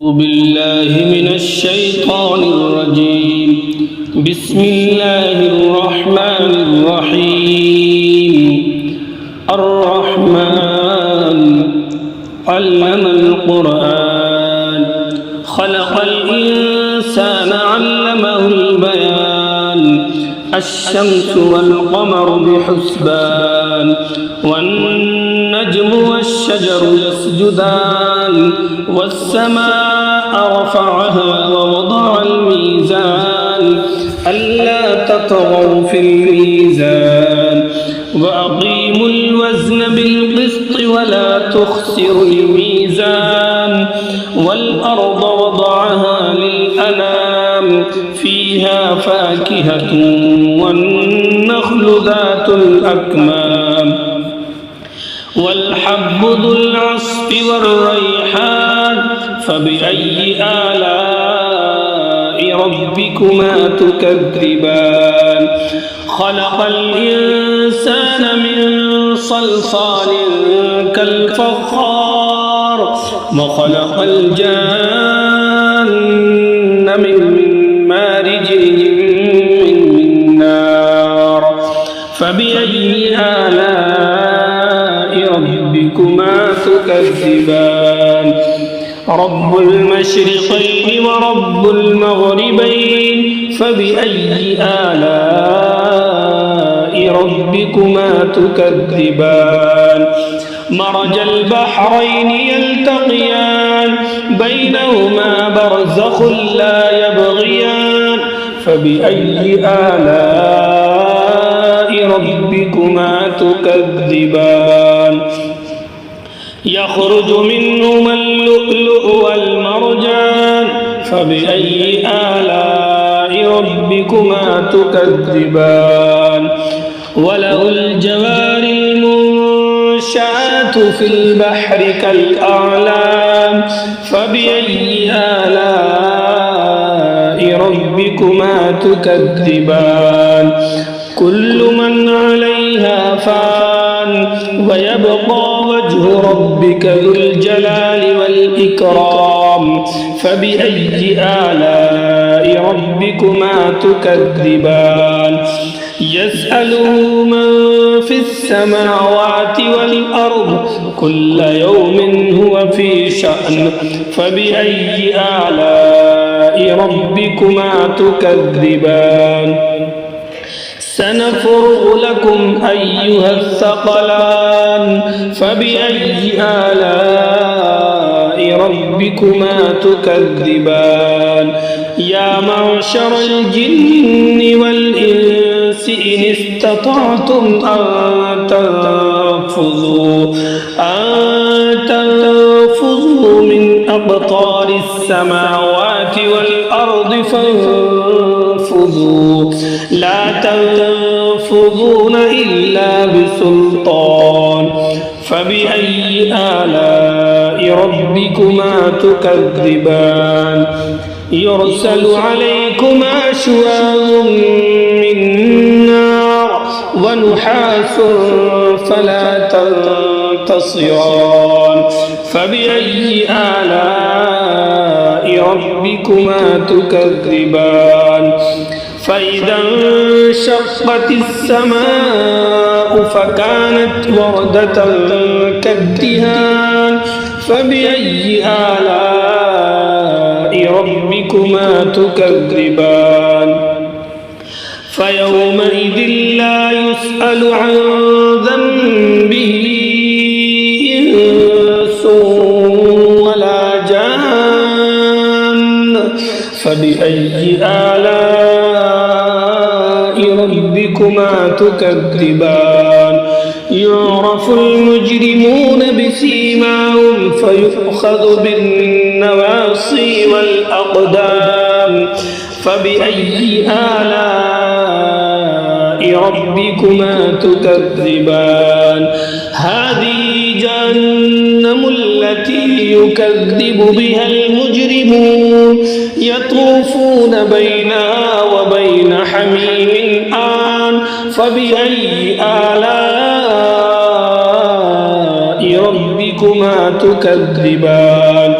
بالله من الشيطان الرجيم. بسم الله الرحمن الرحيم. الرحمن علم القرآن خلق الإنسان علمه البيان. الشمس والقمر بحسبان والنجم والشجر يسجدان والسماء رفعها ووضع الميزان ألا تطغوا في الميزان وأقيموا الوزن بالقسط ولا تخسروا الميزان والأرض وضعها للأنام فيها فاكهة والنخل ذات الأكمام والحب ذو العصف والريحان فبأي آلاء ربكما تكذبان. خلق الإنسان من صلصال كالفخار وخلق الجان من مارج من نار فبأي آلاء ربكما تكذبان. رب المشرقين ورب المغربين فبأي آلاء ربكما تكذبان. مرج البحرين يلتقيان بينهما برزخ لا يبغيان فبأي آلاء ربكما تكذبان. يخرج منهما اللؤلؤ والمرجان فبأي آلاء ربكما تكذبان. وله الجوار المنشآت في البحر كالأعلام فبأي آلاء ربكما تكذبان. كل من عليها فان ويبقى وجه ربك ذو الجلال والإكرام فبأي آلاء ربكما تكذبان. يسأله من في السماوات والأرض كل يوم هو في شأن فبأي آلاء ربكما تكذبان. سنفرغ لكم أيها الثقلان فبأي آلاء ربكما تكذبان. يا معشر الجن والإنس إن استطعتم أن تنفذوا من أقطار السماوات والأرض فانفذوا لا تنفذون إلا بسلطان فبأي آلاء ربكما تكذبان. يرسل عليكما شواظ من نار ونحاس فلا تنتصران فبأي آلاء ربكما تكذبان. فإذا انشقت السماء فكانت وردة كالدهان فبأي آلاء ربكما تكذبان. فيومئذ لا يسأل عن ذنبه إنس ولا جان فبأي آلاء ربكما تكذبان. يعرف المجرمون بسيماهم فيؤخذ بالنواصي والأقدام فبأي آلاء ربكما تكذبان. هذه جهنم التي يكذب بها المجرمون يطوفون بينها وبين حميم آن فبأي آلاء ربكما تكذبان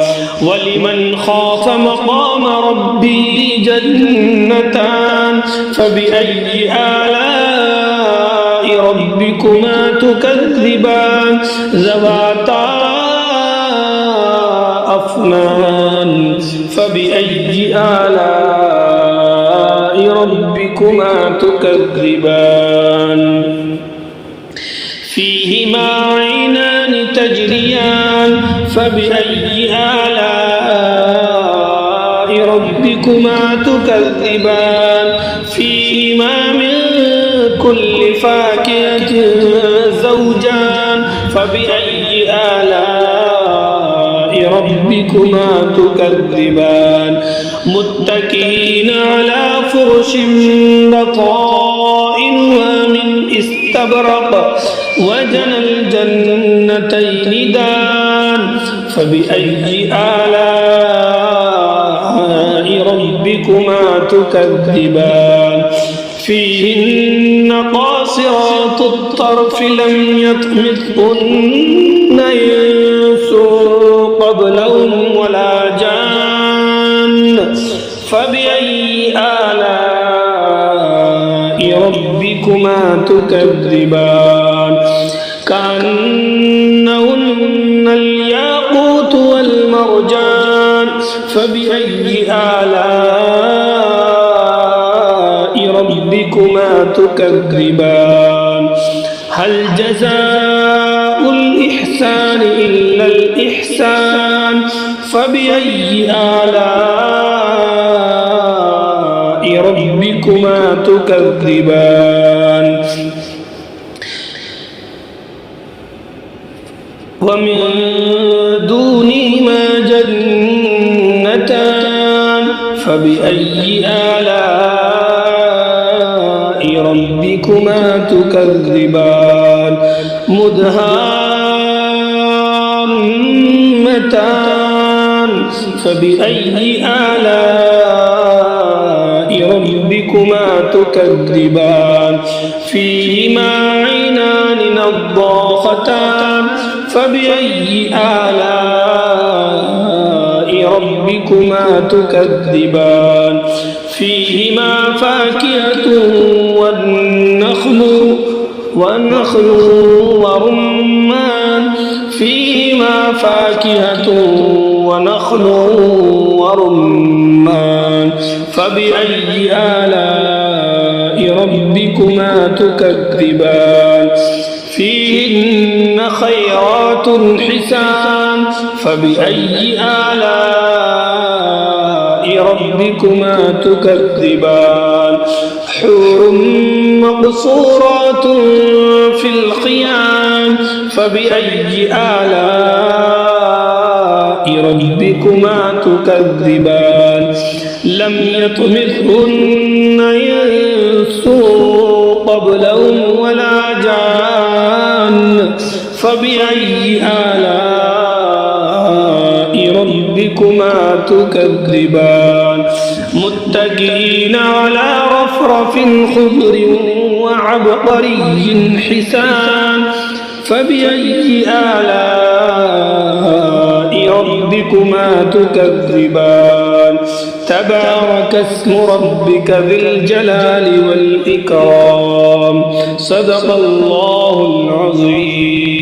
ولمن خاف مقام ربه جنتان فبأي آلاء ربكما تكذبان ذواتا أفنان فبأي آلاء ربكما تكذبان فيهما عينان تجريان فبأي آلاء ربكما تكذبان فيهما من كل فاكهة زوجان فبأي آلاء ربكما تكذبان متكئين على فرش بطائنها من استبرق وجنى الجنتين دان فبأي آلاء ربكما تكذبان فيهن قاصرات الطرف لم يطمثهن إنس قبلهم ولا جان فبأي آلاء ربكما تكذبان كأنهن الياقوت والمرجان فبأي آلاء ربكما تكذبان هل جزاء الإحسان إلا الإحسان فبأي آلاء ربكما تكذبان ومن دونهما جنتان فبأي آلاء ربكما تكذبان مدهامتان فبأي آلاء ربكما تكذبان فيهما عينان نضاختان فبأي آلاء ربكما تكذبان فيهما فاكهة والنخل ورمان فيهما فاكهة ونخل ورمان فبأي آلاء ربكما تكذبان فيهن خيرات حسان فبأي آلاء ربكما تكذبان حور مقصورات في الخيام فبأي آلاء ربكما تكذبان لم يطمثهن إنس قبلهم ولا جان فبأي آلاء ربكما تكذبان متكئين على رفرف خضر وعبقري حسان فبأي آلاء ربكما تكذبان تبارك اسم ربك ذي الجلال والإكرام صدق الله العظيم